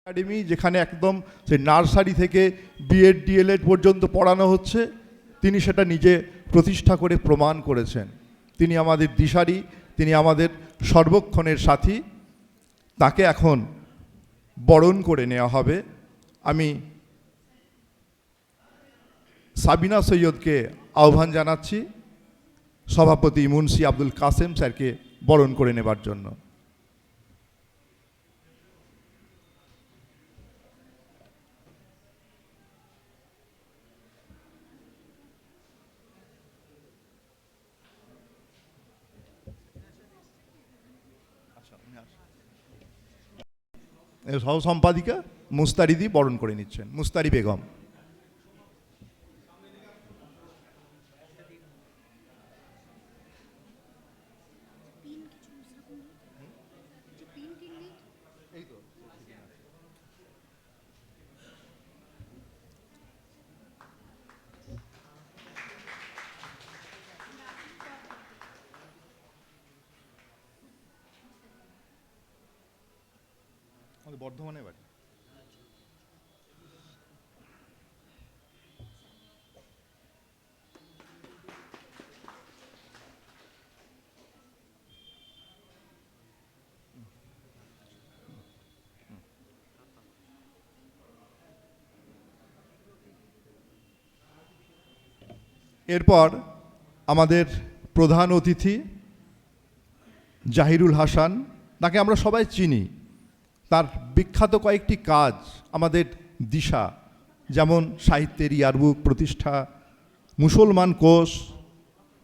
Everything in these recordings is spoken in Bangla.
একাডেমি, যেখানে একদম সেই নার্সারি থেকে বিএড ডিএলএড পর্যন্ত পড়ানো হচ্ছে, তিনি সেটা নিজে প্রতিষ্ঠা করে প্রমাণ করেছেন। তিনি আমাদের দিশারি, তিনি আমাদের সর্বক্ষণের সাথী। তাকে এখন বরণ করে নেওয়া হবে। আমি সাবিনা সৈয়দকে আহ্বান জানাচ্ছি সভাপতি মুন্সি আব্দুল কাসেম স্যারকে বরণ করে নেবার জন্য। সহ সম্পাদিকা মুস্তারিদি বরণ করে নিচ্ছেন, মুস্তারি বেগম। বর্ধমানে বাড়ি। এরপর আমাদের প্রধান অতিথি জাহিরুল হাসান, তাকে আমরা সবাই চিনি। তার বিখ্যাত কয়েকটি কাজ আমাদের দিশা, যেমন সাহিত্যের ইয়ারবুক প্রতিষ্ঠা, মুসলমান কোষ,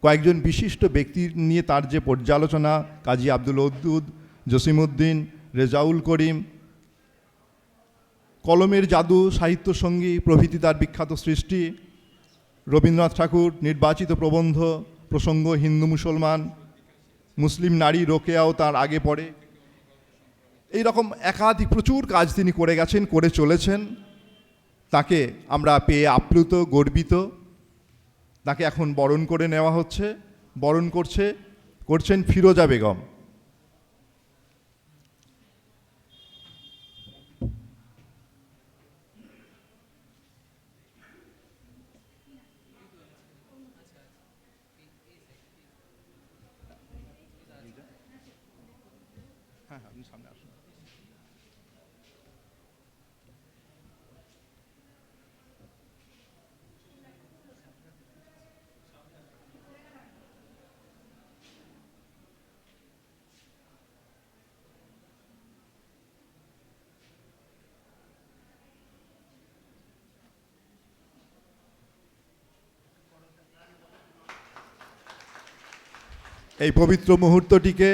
কয়েকজন বিশিষ্ট ব্যক্তির নিয়ে তার যে পর্যালোচনা, কাজী আব্দুল ওদুদ, জসিমউদ্দিন, রেজাউল করিম, কলমের জাদু, সাহিত্য সঙ্গী প্রভৃতি তার বিখ্যাত সৃষ্টি, রবীন্দ্রনাথ ঠাকুর নির্বাচিত প্রবন্ধ, প্রসঙ্গ হিন্দু মুসলমান, মুসলিম নারী রোকেয়াও তার আগে পড়ে। এই রকম একাধিক প্রচুর কাজ তিনি করে গেছেন, করে চলেছেন। তাকে আমরা পেয়ে আপ্লুত, গর্বিত। তাকে এখন বরণ করে নেওয়া হচ্ছে। বরণ করছেন ফিরোজা বেগম। হ্যাঁ, আপনি সামনে আসুন। এই পবিত্র মুহূর্তটিকে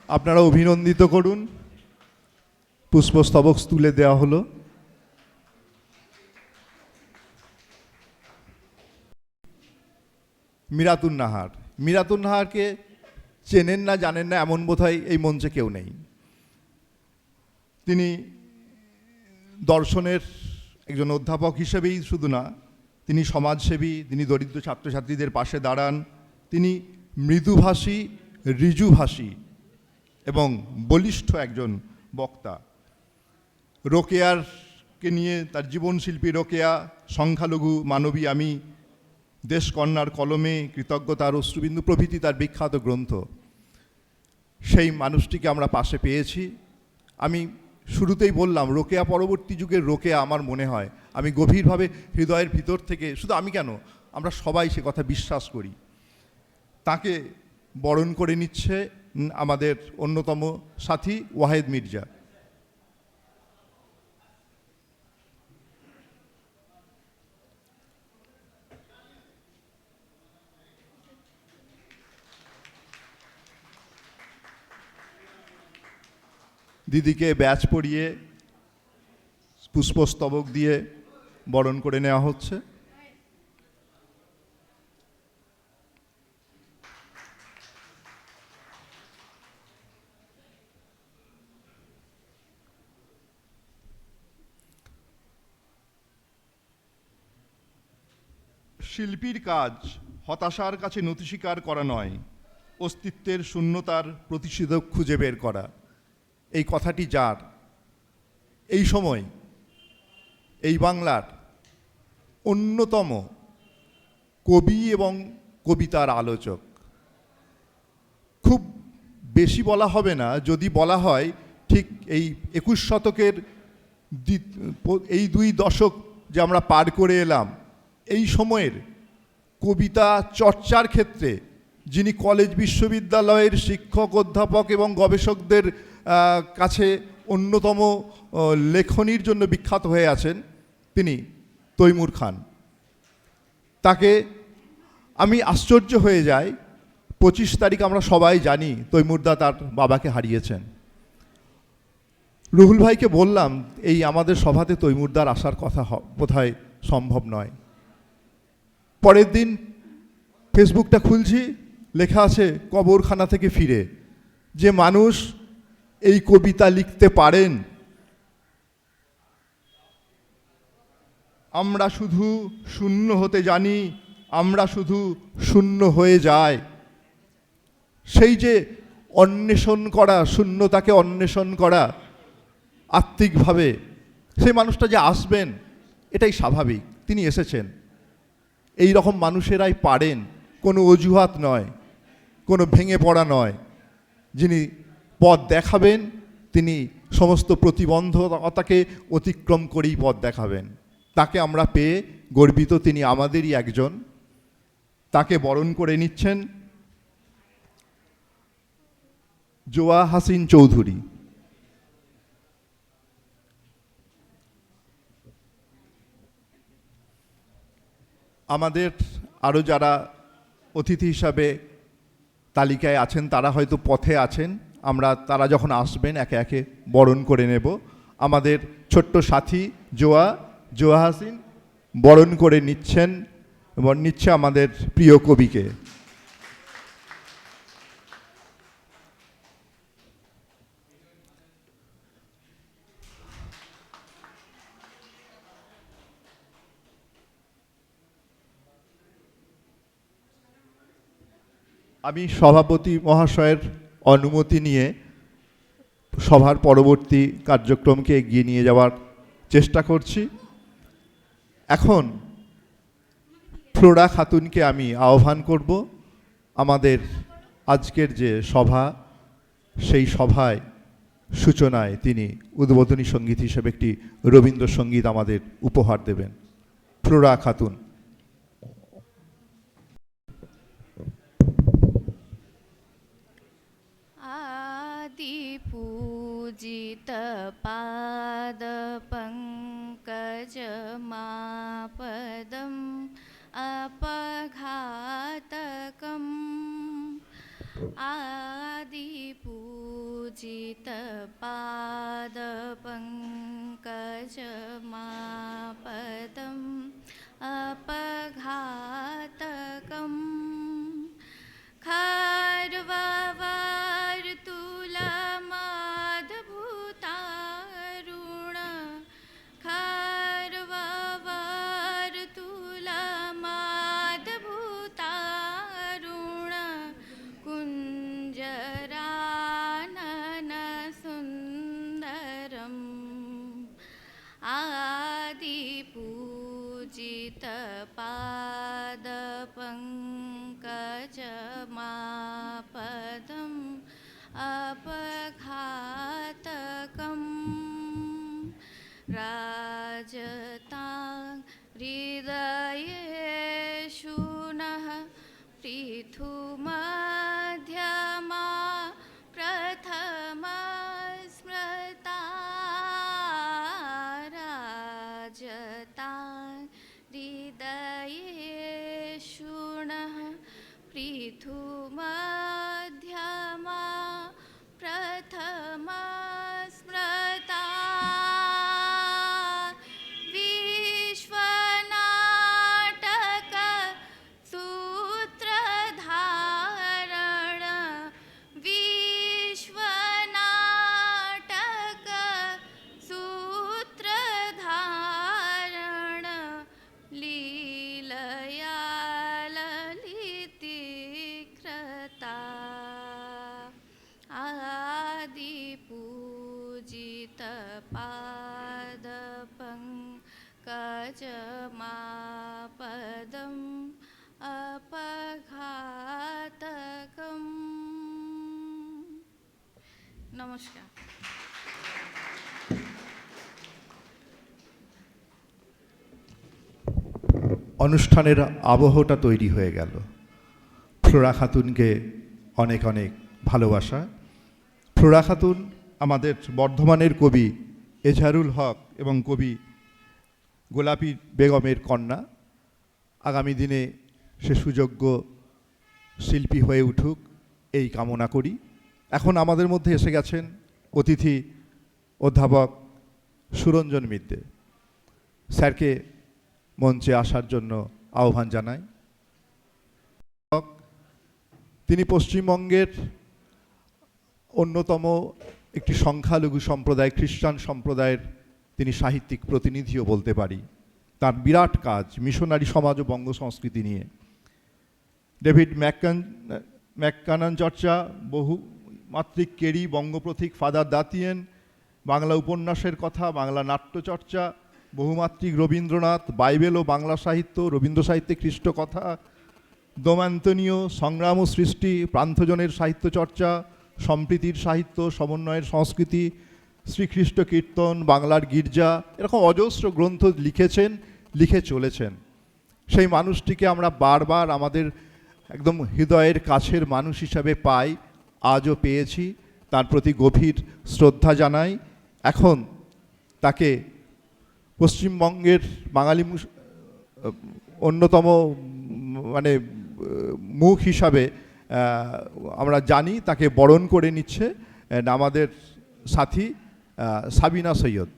আপনারা অভিনন্দিত করুন। পুষ্পস্তবক তুলে দেওয়া হলো। মিরাতুন নাহার। মিরাতুন নাহারকে চেনেন না, জানেন না এমন বোধহয় এই মঞ্চে কেউ নেই। তিনি দর্শনের একজন অধ্যাপক হিসেবেই শুধু না, তিনি সমাজসেবী, তিনি দরিদ্র ছাত্রছাত্রীদের পাশে দাঁড়ান। তিনি মৃদুভাষী, ঋজুভাষী এবং বলিষ্ঠ একজন বক্তা। রোকেয়ারকে নিয়ে তার জীবনশিল্পী রোকেয়া, সংখ্যালঘু মানবী আমি, দেশকন্যার কলমে, কৃতজ্ঞতার অশ্রুবিন্দু প্রভৃতি তার বিখ্যাত গ্রন্থ। সেই মানুষটিকে আমরা পাশে পেয়েছি। আমি শুরুতেই বললাম, রোকেয়া পরবর্তী যুগের রোকেয়া আমার মনে হয়, আমি গভীরভাবে হৃদয়ের ভিতর থেকে, শুধু আমি কেন, আমরা সবাই সে কথা বিশ্বাস করি। তাকে বরণ করে নিচ্ছে আমাদের অন্যতম সাথী ওয়াহেদ মির্জা। দিদিকে ব্যাচ পরিয়ে পুষ্পস্তবক দিয়ে বরণ করে নেওয়া হচ্ছে। শিল্পীর কাজ হতাশার কাছে নতি স্বীকার করা নয়, অস্তিত্বের শূন্যতার প্রতিষেধক খুঁজে বের করা। এই কথাটি যার, এই সময় এই বাংলার অন্যতম কবি এবং কবিতার আলোচক। খুব বেশি বলা হবে না, যদি বলা হয় ঠিক এই 21 শতকের এই 2 দশক যে আমরা পার করে এলাম, এই সময়ের কবিতা চর্চার ক্ষেত্রে যিনি কলেজ বিশ্ববিদ্যালয়ের শিক্ষক, অধ্যাপক এবং গবেষকদের কাছে অন্যতম লেখনীর জন্য বিখ্যাত হয়ে আছেন, তিনি তৈমুর খান। তাকে আমি আশ্চর্য হয়ে যাই, 25 তারিখ আমরা সবাই জানি তৈমুরদা তার বাবাকে হারিয়েছেন। রুহুল ভাইকে বললাম এই আমাদের সভাতে তৈমুরদার আসার কথা বোধহয় সম্ভব নয়। পরের দিন ফেসবুকটা খুলছি, লেখা আছে কবরখানা থেকে ফিরে। যে মানুষ এই কবিতা লিখতে পারেন, আমরা শুধু শূন্য হতে জানি, আমরা শুধু শূন্য হয়ে যায়, সেই যে অন্বেষণ করা, শূন্যতাকে অন্বেষণ করা আত্মিকভাবে, সেই মানুষটা যে আসবেন এটাই স্বাভাবিক। তিনি এসেছেন। এই রকম মানুষেরাই পারেন, কোনো অজুহাত নয়, কোনো ভেঙে পড়া নয়। যিনি পথ দেখাবেন তিনি সমস্ত প্রতিবন্ধকতাকে অতিক্রম করেই পথ দেখাবেন। তাকে আমরা পেয়ে গর্বিত, তিনি আমাদেরই একজন। তাকে বরণ করে নিচ্ছেন জোয়া হাসিন চৌধুরী। আমাদের আরও যারা অতিথি হিসাবে তালিকায় আছেন তারা হয়তো পথে আছেন, আমরা তারা যখন আসবেন একে একে বরণ করে নেব। আমাদের ছোট্ট সাথী জোয়া হাসিন বরণ করে নিচ্ছে আমাদের প্রিয় কবিকে। আমি সভাপতি মহাশয়ের অনুমতি নিয়ে সভার পরবর্তী কার্যক্রমকে এগিয়ে নিয়ে যাওয়ার চেষ্টা করছি। এখন ফ্লোরা খাতুনকে আমি আহ্বান করব আমাদের আজকের যে সভা, সেই সভায় সূচনায় তিনি উদ্বোধনী সঙ্গীত হিসেবে একটি রবীন্দ্রসঙ্গীত আমাদের উপহার দেবেন। ফ্লোরা খাতুন। पूजित पाद पंकज मापदम अपघातकम आदि पूजित पाद पंकज मापदम अपघातकम खर्ववार तुला माधभूतारुण खर्ववार तुला माधभूतारुण कुञ्जरानन सुन्दरम् आदिपूजित पाद पंकज मापदम अपघातकम राजता हृदयेषु नः पृथुमध्यमा प्रथमा स्मृता राजता हृदयेषु नः पृथुमध्यमा प्रथमा स्मृता विश्वनाटक सूत्रधार व्रजमापदम् अपघातकम्। নমস্কার। অনুষ্ঠানের আবহটা তৈরি হয়ে গেল। ফ্লোরা খাতুনকে অনেক অনেক ভালোবাসা। ফ্লোরা খাতুন আমাদের বর্ধমানের কবি এজাহারুল হক এবং কবি গোলাপী বেগমের কন্যা। আগামী দিনে সে সুযোগ্য শিল্পী হয়ে উঠুক এই কামনা করি। এখন আমাদের মধ্যে এসে গেছেন অতিথি অধ্যাপক সুরঞ্জন মিত্রে। স্যারকে মঞ্চে আসার জন্য আহ্বান জানাই। তিনি পশ্চিমবঙ্গের অন্যতম একটি সংখ্যালঘু সম্প্রদায়, খ্রিস্টান সম্প্রদায়ের তিনি সাহিত্যিক প্রতিনিধিও বলতে পারি। তার বিরাট কাজ মিশনারি সমাজ ও বঙ্গ সংস্কৃতি নিয়ে। ডেভিড ম্যাককানান চর্চা, বহুমাত্রিক কেরি, বঙ্গপ্রতীক ফাদার দাতিয়ান, বাংলা উপন্যাসের কথা, বাংলা নাট্যচর্চা, বহুমাত্রিক রবীন্দ্রনাথ, বাইবেল ও বাংলা সাহিত্য, রবীন্দ্র সাহিত্যে খ্রিস্ট কথা, দোমান্তনীয়, সংগ্রাম ও সৃষ্টি, প্রান্থজনের সাহিত্য চর্চা, সম্প্রীতির সাহিত্য, সমন্বয়ের সংস্কৃতি, শ্রীখ্রিস্ট কীর্তন, বাংলার গির্জা, এরকম অজস্র গ্রন্থ লিখেছেন, লিখে চলেছেন। সেই মানুষটিকে আমরা বারবার আমাদের একদম হৃদয়ের কাছের মানুষ হিসাবে পাই, আজও পেয়েছি। তার প্রতি গভীর শ্রদ্ধা জানাই। এখন তাকে পশ্চিমবঙ্গের বাঙালি অন্যতম মানে মুখ হিসাবে আমরা জানি, তাকে বরণ করে নিচ্ছে আমাদের সাথী সাবিনা সৈয়দ।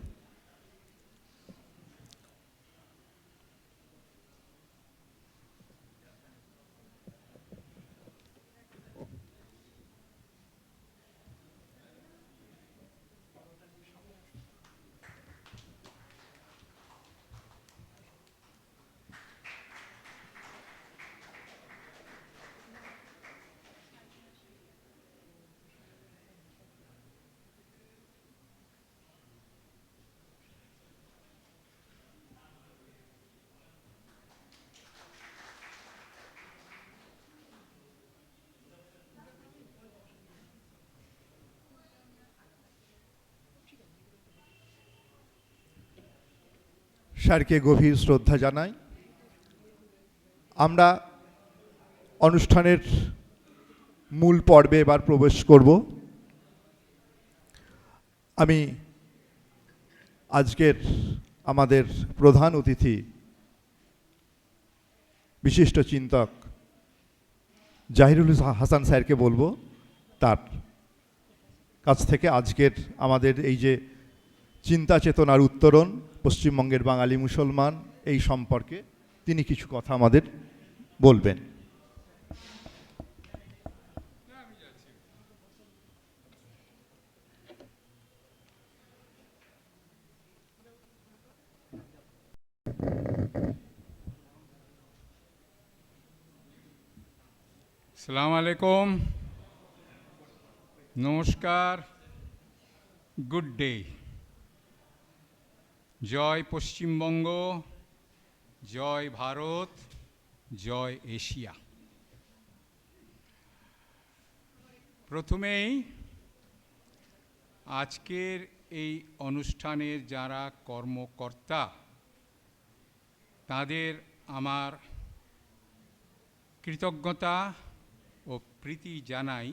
স্যারকে গভীর শ্রদ্ধা জানাই। আমরা অনুষ্ঠানের মূল পর্বে এবার প্রবেশ করব। আমি আজকের আমাদের প্রধান অতিথি বিশিষ্ট চিন্তক জাহিরুল হাসান স্যারকে বলবো তার কাছ থেকে আজকের আমাদের এই যে চিন্তা চেতনার উত্তরণ পশ্চিমবঙ্গের বাঙালি মুসলমান এই সম্পর্কে তিনি কিছু কথা আমাদের বলবেন। আসসালামু আলাইকুম, নমস্কার, গুড ডে। জয় পশ্চিমবঙ্গ, জয় ভারত, জয় এশিয়া। প্রথমেই আজকের এই অনুষ্ঠানের যারা কর্মকর্তা তাদের আমার কৃতজ্ঞতা ও প্রীতি জানাই।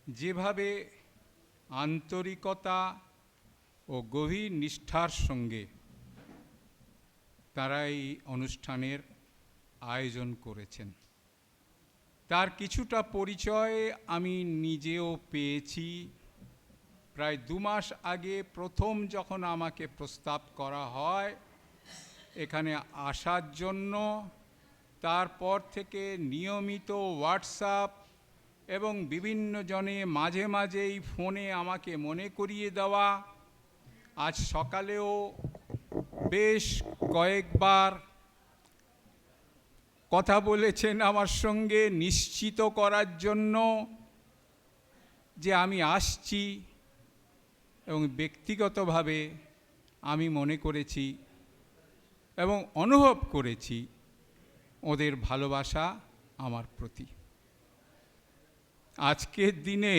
যেভাবে আন্তরিকতা ও গভীর নিষ্ঠার সঙ্গে তারা এই অনুষ্ঠানের আয়োজন করেছেন, তার কিছুটা পরিচয় আমি নিজেও পেয়েছি। প্রায় 2 মাস আগে প্রথম যখন আমাকে প্রস্তাব করা হয় এখানে আসার জন্য, তারপর থেকে নিয়মিত হোয়াটসঅ্যাপ এবং বিভিন্ন জনে মাঝে মাঝেই ফোনে আমাকে মনে করিয়ে দেওয়া, আজ সকালেও বেশ কয়েকবার কথা বলেছেন আমার সঙ্গে নিশ্চিত করার জন্য যে আমি আসছি, এবং ব্যক্তিগতভাবে আমি মনে করেছি এবং অনুভব করেছি ওদের ভালোবাসা আমার প্রতি। আজকের দিনে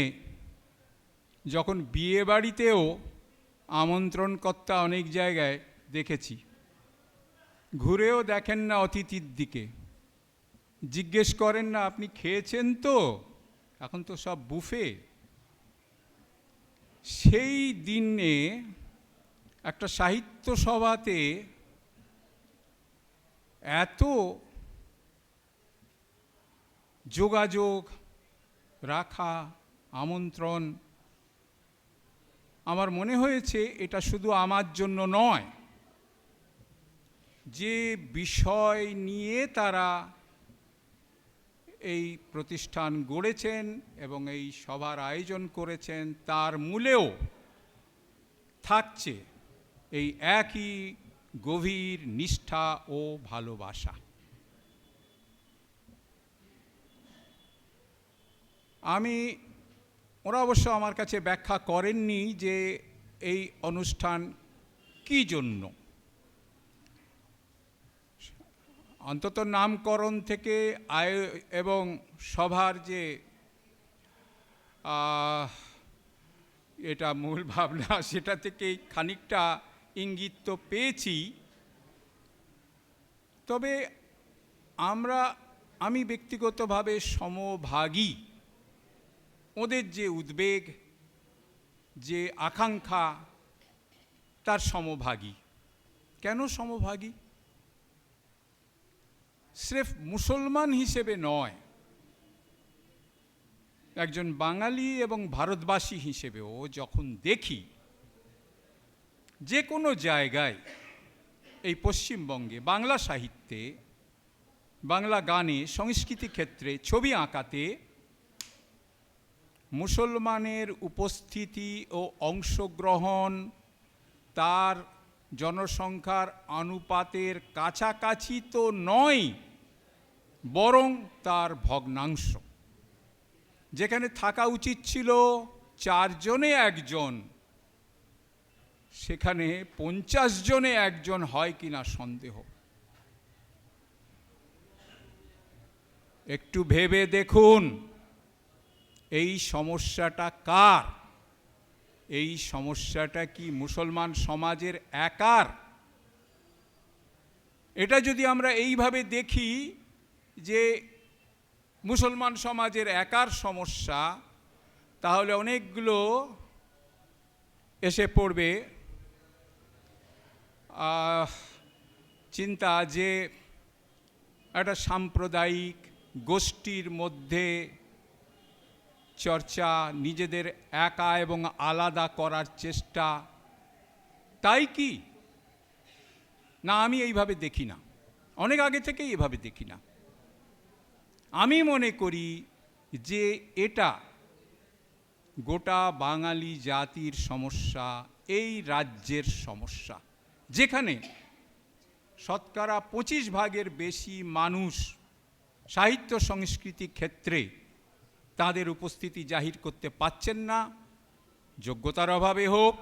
যখন বিয়ে বাড়িতেও আমন্ত্রণকর্তা অনেক জায়গায় দেখেছি, ঘুরেও দেখেন না অতিথির দিকে, জিজ্ঞেস করেন না আপনি খেয়েছেন তো, এখন তো সব বুফে। সেই দিনে একটা সাহিত্য সভাতে এত যোগাযোগ রাখা, আমন্ত্রণ, আমার মনে হয়েছে এটা শুধু আমার জন্য নয়, যে বিষয় নিয়ে তারা এই প্রতিষ্ঠান গড়েছেন এবং এই সভার আয়োজন করেছেন, তার মূলেও থাকছে এই একই গভীর নিষ্ঠা ও ভালোবাসা। ওরা অবশ্য আমার কাছে ব্যাখ্যা করেননি যে এই অনুষ্ঠান কী জন্য। অন্তত নামকরণ থেকে এবং সভার যে এটা মূল ভাবনা, সেটা থেকেই খানিকটা ইঙ্গিত তো পেয়েছি। তবে আমি ব্যক্তিগতভাবে সমভাগী, ওদের যে উদ্বেগ, যে আকাঙ্ক্ষা, তার সমভাগী। কেন সমভাগী? স্রেফ মুসলমান হিসেবে নয়, একজন বাঙালি এবং ভারতবাসী হিসেবেও যখন দেখি যে কোনো জায়গায় এই পশ্চিমবঙ্গে বাংলা সাহিত্যে, বাংলা গানে, সংস্কৃতি ক্ষেত্রে, ছবি আঁকাতে মুসলমানের উপস্থিতি ও অংশগ্রহণ তার জনসংখ্যার অনুপাতের কাছাকাছি তো নয়, বরং তার ভগ্নাংশ। যেখানে থাকা উচিত ছিল 4 জনে 1 জন, সেখানে 50 জনে 1 জন হয় কিনা সন্দেহ। একটু ভেবে দেখুন এই সমস্যাটা কার? এই সমস্যাটা কি মুসলমান সমাজের একার? এটা যদি আমরা এইভাবে দেখি যে মুসলমান সমাজের একার সমস্যা, তাহলে অনেকগুলো এসে পড়বে চিন্তা, যে একটা সাম্প্রদায়িক গোষ্ঠীর মধ্যে চর্চা, নিজেদের একা এবং আলাদা করার চেষ্টা, তাই কি না? আমি এইভাবে দেখি না, অনেক আগে থেকেই এভাবে দেখি না। আমি মনে করি যে এটা গোটা বাঙালি জাতির সমস্যা, এই রাজ্যের সমস্যা, যেখানে শতকরা 25% বেশি মানুষ সাহিত্য সংস্কৃতি ক্ষেত্রে তাদের উপস্থিতি জাহির করতে পাচ্ছেন না, যোগ্যতার অভাবে হোক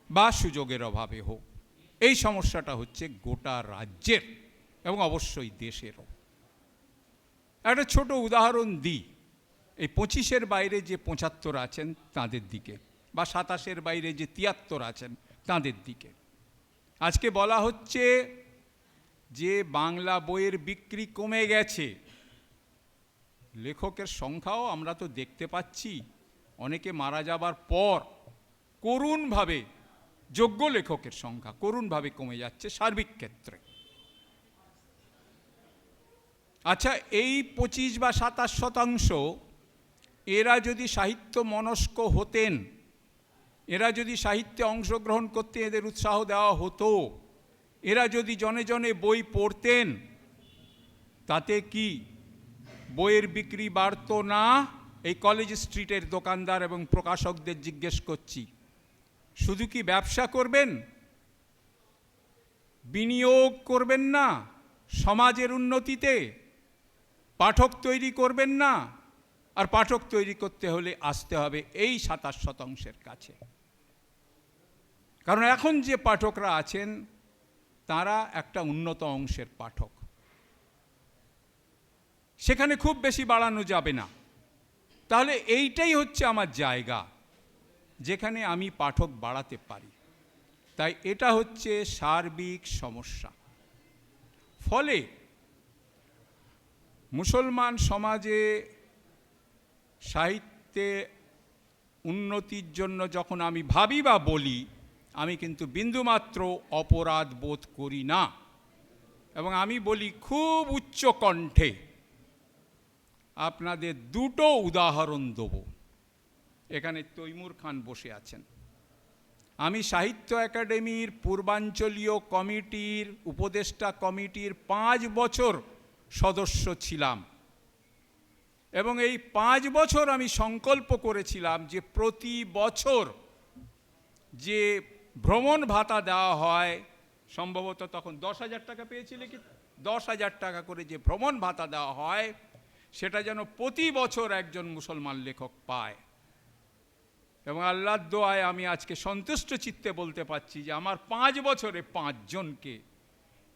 বা সুযোগের অভাবে হোক। এই সমস্যাটা হচ্ছে গোটা রাজ্যের এবং অবশ্যই দেশেরও। একটা ছোট উদাহরণ দিই, এই 25-এর বাইরে যে 75 আছেন তাদের দিকে, বা 27-এর বাইরে যে 73 আছেন তাদের দিকে। আজকে বলা হচ্ছে যে বাংলা বইয়ের বিক্রি কমে গেছে। লেখকের সংখ্যাও আমরা তো দেখতে পাচ্ছি, অনেকে মারা যাবার পর করুণভাবে যোগ্য লেখকের সংখ্যা করুণভাবে কমে যাচ্ছে সার্বিক ক্ষেত্রে। আচ্ছা, এই 25 বা 27% এরা যদি সাহিত্য মনস্ক হতেন, এরা যদি সাহিত্যে অংশগ্রহণ করতে এদের উৎসাহ দেওয়া হতো, এরা যদি জনে জনে বই পড়তেন, তাতে কি বইয়ের বিক্রি বাড়তো না? এই কলেজ স্ট্রিটের দোকানদার এবং প্রকাশকদের জিজ্ঞেস করছি, শুধু কি ব্যবসা করবেন, বিনিয়োগ করবেন না সমাজের উন্নতিতে? পাঠক তৈরি করবেন না? আর পাঠক তৈরি করতে হলে আসতে হবে এই 27%-এর কাছে। কারণ এখন যে পাঠকরা আছেন তারা একটা উন্নত অংশের পাঠক। সেখানে খুব বেশি বাড়ানো যাবে না। তাহলে এইটাই হচ্ছে আমার জায়গা, যেখানে আমি পাঠক বাড়াতে পারি। তাই এটা হচ্ছে সার্বিক সমস্যা। ফলে মুসলমান সমাজে সাহিত্যে উন্নতির জন্য যখন আমি ভাবি বা বলি, আমি কিন্তু বিন্দুমাত্র অপরাধ বোধ করি না, এবং আমি বলি খুব উচ্চ কণ্ঠে। আপনাদের দুটো উদাহরণ দেব। এখানে তৈমুর খান বসে আছেন। আমি সাহিত্য একাডেমির পূর্বাঞ্চলীয় কমিটির উপদেষ্টা কমিটির 5 বছর সদস্য ছিলাম, এবং এই 5 বছর আমি সংকল্প করেছিলাম যে প্রতি বছর যে ভ্রমণ ভাতা দেওয়া হয়, সম্ভবত তখন 10,000 টাকা পেয়েছিলে কি, 10,000 টাকা করে যে ভ্রমণ ভাতা দেওয়া হয়, সেটা যেন প্রতি বছর একজন মুসলমান লেখক পায়। এবং আল্লাহর দোয়ায় আমি আজকে সন্তুষ্ট চিত্তে বলতে পারছি যে আমার 5 বছরে 5 জনকে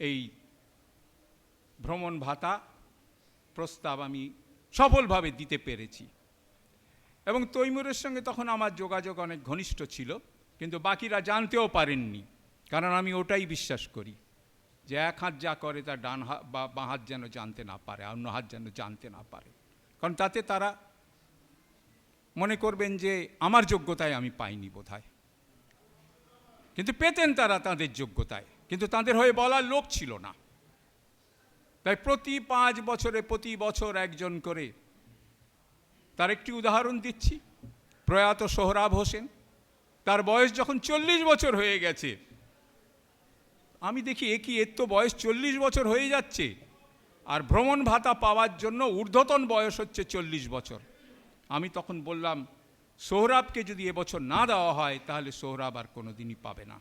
এই ভ্রমণ ভাতা প্রস্তাব আমি সফলভাবে দিতে পেরেছি। এবং তৈমুরের সঙ্গে তখন আমার যোগাযোগ অনেক ঘনিষ্ঠ ছিল, কিন্তু বাকিরা জানতেও পারেননি, কারণ আমি ওটাই বিশ্বাস করি যে এক হাত যা করে তার ডান হাত বা বাঁ হাত যেন জানতে না পারে, অন্য হাত যেন জানতে না পারে, কারণ তাতে তারা মনে করবেন যে আমার যোগ্যতায় আমি পাইনি বোধহয়। কিন্তু পেতেন তারা তাদের যোগ্যতায়, কিন্তু তাদের হয়ে বলার লোক ছিল না। তাই প্রতি 5 বছরে প্রতি বছর একজন করে। তার একটি উদাহরণ দিচ্ছি, প্রয়াত সোহরাব হোসেন। তার বয়স যখন 40 বছর হয়ে গেছে, আমি দেখি এর তো বয়স 40 বছর হয়ে যাচ্ছে, আর ভ্রমণ ভাতা পাওয়ার জন্য ঊর্ধ্বতন বয়স হচ্ছে 40 বছর। আমি তখন বললাম, সোহরাবকে যদি এবছর না দেওয়া হয় তাহলে সোহরাব আর কোনো দিনই পাবে না।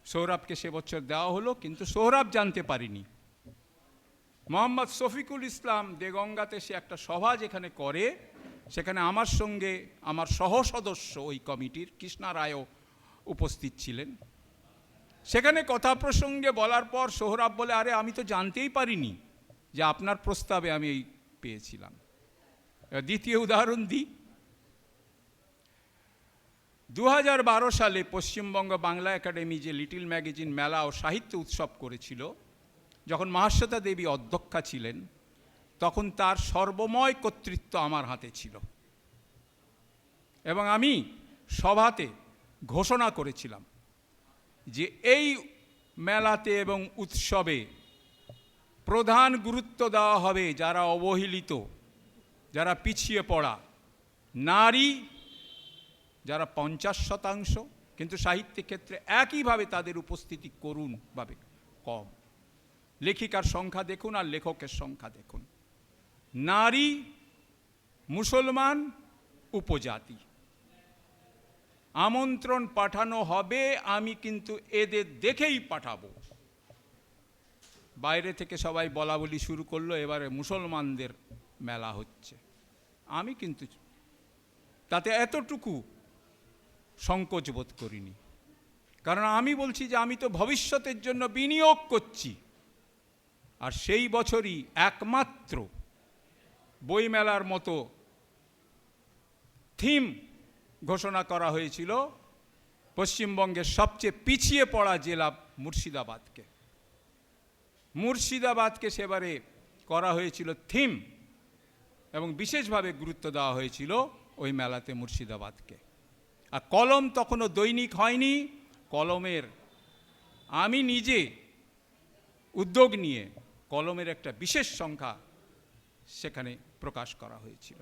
সোহরাবকে সে বছর দেওয়া হলো, কিন্তু সোহরাব জানতে পারিনি। মোহাম্মদ শফিকুল ইসলাম দেগঙ্গাতে সে একটা সভা যেখানে করে, সেখানে আমার সঙ্গে আমার সহসদস্য ওই কমিটির কৃষ্ণা রায়ও উপস্থিত ছিলেন। সেখানে কথা প্রসঙ্গে বলার পর সোহরাব বলে, আরে আমি তো জানতেই পারিনি যে আপনার প্রস্তাবে আমি এই পেয়েছিলাম। দ্বিতীয় উদাহরণ দিই, 2012 সালে পশ্চিমবঙ্গ বাংলা একাডেমি যে লিটল ম্যাগাজিন মেলা ও সাহিত্য উৎসব করেছিল, যখন মহাশ্বেতা দেবী অধ্যক্ষা ছিলেন, তখন তার সর্বময় কর্তৃত্ব আমার হাতে ছিল, এবং আমি সভাতে ঘোষণা করেছিলাম যে এই মেলাতে এবং উৎসবে প্রধান গুরুত্ব দেওয়া হবে যারা অবহেলিত, যারা পিছিয়ে পড়া, নারী যারা 50%, কিন্তু সাহিত্যের ক্ষেত্রে একইভাবে তাদের উপস্থিতি করুণভাবে কম। লেখিকার সংখ্যা দেখুন আর লেখকের সংখ্যা দেখুন। নারী, মুসলমান, উপজাতি। আমন্ত্রণ পাঠানো হবে, আমি কিন্তু এদের দেখেই পাঠাবো। বাইরে থেকে সবাই বলা বলি শুরু করলো, এবারে মুসলমানদের মেলা হচ্ছে। আমি কিন্তু তাতে এতটুকু সংকোচ বোধ করিনি, কারণ আমি বলছি যে আমি তো ভবিষ্যতের জন্য বিনিয়োগ করছি। আর সেই বছরই একমাত্র বইমেলার মতো থিম ঘোষণা করা হয়েছিল পশ্চিমবঙ্গের সবচেয়ে পিছিয়ে পড়া জেলা মুর্শিদাবাদকে। মুর্শিদাবাদকে সেবারে করা হয়েছিল থিম, এবং বিশেষভাবে গুরুত্ব দেওয়া হয়েছিল ওই মেলাতে মুর্শিদাবাদকে। আর কলম তখনও দৈনিক হয়নি। কলমের আমি নিজে উদ্যোগ নিয়ে কলমের একটা বিশেষ সংখ্যা সেখানে প্রকাশ করা হয়েছিল।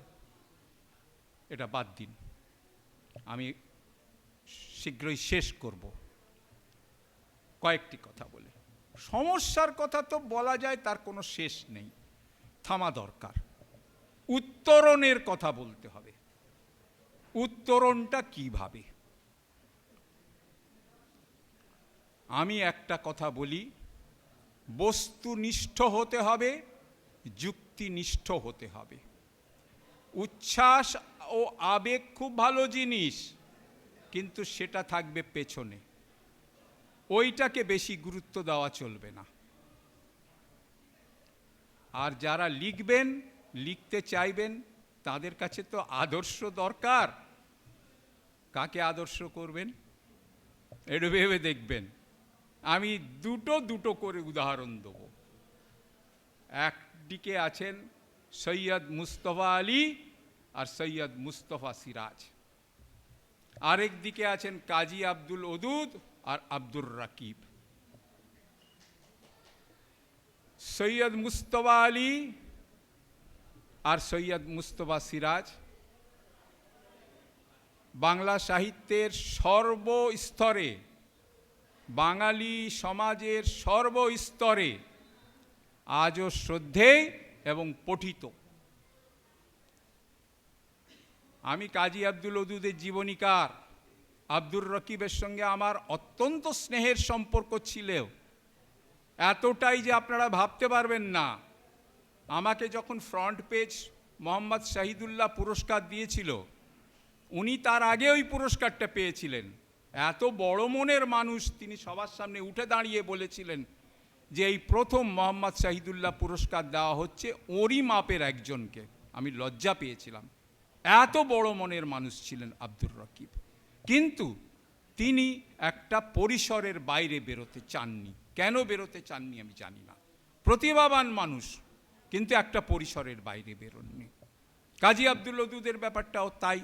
এটা বাদ দিন, আমি শীঘ্রই শেষ করব কয়েকটি কথা বলে। সমস্যার কথা তো বলা যায়, তার কোনো শেষ নেই, থামা দরকার। উত্তরণের কথা বলতে হবে। উত্তরণটা কিভাবে? আমি একটা কথা বলি, বস্তুনিষ্ঠ হতে হবে, যুক্তিনিষ্ঠ হতে হবে। উচ্ছ্বাস ও আবেগ খুব ভালো জিনিস, কিন্তু সেটা থাকবে পেছনে। ওইটাকে বেশি গুরুত্ব দেওয়া চলবে না। আর যারা লিখবেন, লিখতে চাইবেন, তাদের কাছে তো আদর্শ দরকার। কাকে আদর্শ করবেন একটু ভেবে দেখবেন। আমি দুটো করে উদাহরণ দেব। একদিকে আছেন সৈয়দ মুস্তফা আলী আর সৈয়দ মুস্তফা সিরাজ, আরেক দিকে আছেন কাজী আব্দুল ওদুদ আর আব্দুর রাকিব। সৈয়দ মুস্তফা আলী আর সৈয়দ মুস্তফা সিরাজ বাংলা সাহিত্যের সর্বস্তরে, বাঙালি সমাজের সর্বস্তরে আজও শ্রদ্ধেয় এবং পঠিত। আমি কাজী আব্দুল ওদুদের জীবনীকার আব্দুর রকিবের সঙ্গে আমার অত্যন্ত স্নেহের সম্পর্ক ছিল, এতটাই যে আপনারা ভাবতে পারবেন না। আমাকে যখন ফ্রন্ট পেজ মোহাম্মদ শাহিদুল্লাহ পুরস্কার দিয়েছিল, উনি তার আগে ওই পুরস্কারটা পেয়েছিলেন। এত বড় মনের মানুষ, তিনি সবার সামনে উঠে দাঁড়িয়ে বলেছিলেন যে এই প্রথম মোহাম্মদ শাহিদুল্লাহ পুরস্কার দেওয়া হচ্ছে ওরই মাপের একজনকে। আমি লজ্জা পেয়েছিলাম। এত বড় মনের মানুষ ছিলেন আব্দুর রকিব, কিন্তু তিনি একটা পরিসরের বাইরে বেরোতে চাননি। কেন বেরোতে চাননি আমি জানি না। প্রতিভাবান মানুষ, কিন্তু একটা পরিসরের বাইরে বেরোননি। কাজী আব্দুল ওদুদের ব্যাপারটাও তাই।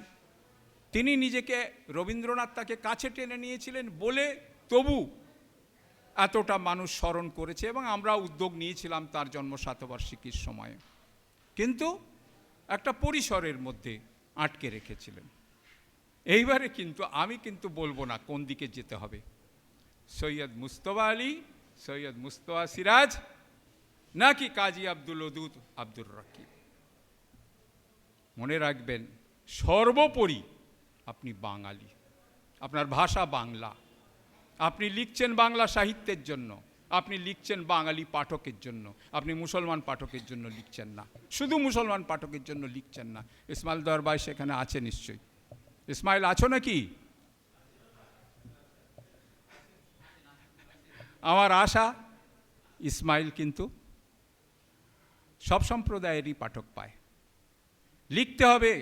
তিনি নিজেকে, রবীন্দ্রনাথ তাকে কাছে টেনে নিয়েছিলেন বলে তবু এতটা মানুষ স্মরণ করেছে, এবং আমরা উদ্যোগ নিয়েছিলাম তার জন্ম শতবার্ষিকীর সময়ে, কিন্তু একটা পরিসরের মধ্যে আটকে রেখেছিলেন। এইবারে কিন্তু আমি কিন্তু বলবো না কোন দিকে যেতে হবে, সৈয়দ মুস্তফা আলী, সৈয়দ মুস্তফা সিরাজ, নাকি কাজী আব্দুল ওদুদ, আব্দুর রাকিব। মনে রাখবেন, সর্বোপরি আপনি বাঙালি, আপনার ভাষা বাংলা, আপনি লিখছেন বাংলা সাহিত্যের জন্য, আপনি লিখছেন বাঙালি পাঠকের জন্য, আপনি মুসলমান পাঠকের জন্য লিখছেন না, শুধু মুসলমান পাঠকের জন্য লিখছেন না। ইসমাইল দরবাই সেখানে আছে নিশ্চয়ই। ইসমাইল আছো নাকি? আমার আশা ইসমাইল কিন্তু সব সম্প্রদায়েরই পাঠক পায়। লিখতে হবে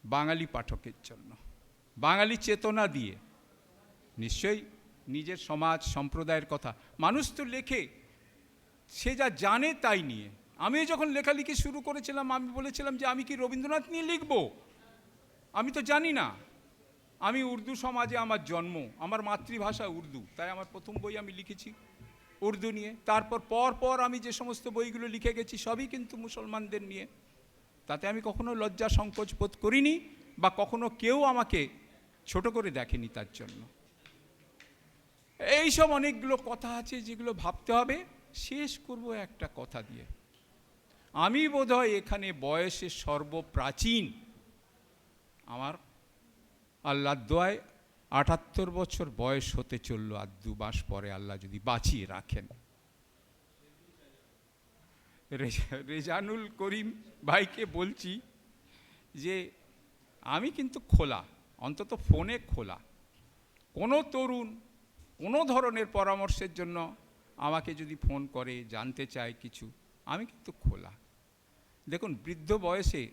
বাঙালি পাঠকের জন্য, বাঙালি চেতনা দিয়ে। নিশ্চয়ই নিজের সমাজ সম্প্রদায়ের কথা মানুষ তো লেখে সে যা জানে তাই নিয়ে। আমি যখন লেখালেখি শুরু করেছিলাম, আমি বলেছিলাম যে আমি কি রবীন্দ্রনাথ নিয়ে লিখব? আমি তো জানি না। আমি উর্দু সমাজে আমার জন্ম, আমার মাতৃভাষা উর্দু, তাই আমার প্রথম বই আমি লিখেছি উর্দু নিয়ে। তারপর পর আমি যে সমস্ত বইগুলো লিখে গেছি সবই কিন্তু মুসলমানদের নিয়ে। তাতে আমি কখনো লজ্জা সংকোচ বোধ করিনি, বা কখনো কেউ আমাকে ছোট করে দেখেনি তার জন্য। এইসব অনেকগুলো কথা আছে যেগুলো ভাবতে হবে। শেষ করব একটা কথা দিয়ে। আমি বোধহয় এখানে বয়সে সর্বপ্রাচীন। আমার আল্লাহর দোয়ায় ৭৮ বছর বয়স হতে চলল, আর ২ মাস পরে আল্লাহ যদি বাঁচিয়ে রাখেন। রেজানুল করিম ভাইকে বলছি যে আমি কিন্তু খোলা, অন্তত ফোনে খোলা। কোনো তরুণ কোনো ধরনের পরামর্শের জন্য আমাকে যদি ফোন করে, জানতে চায় কিছু, আমি কিন্তু খোলা। দেখুন, বৃদ্ধ বয়সে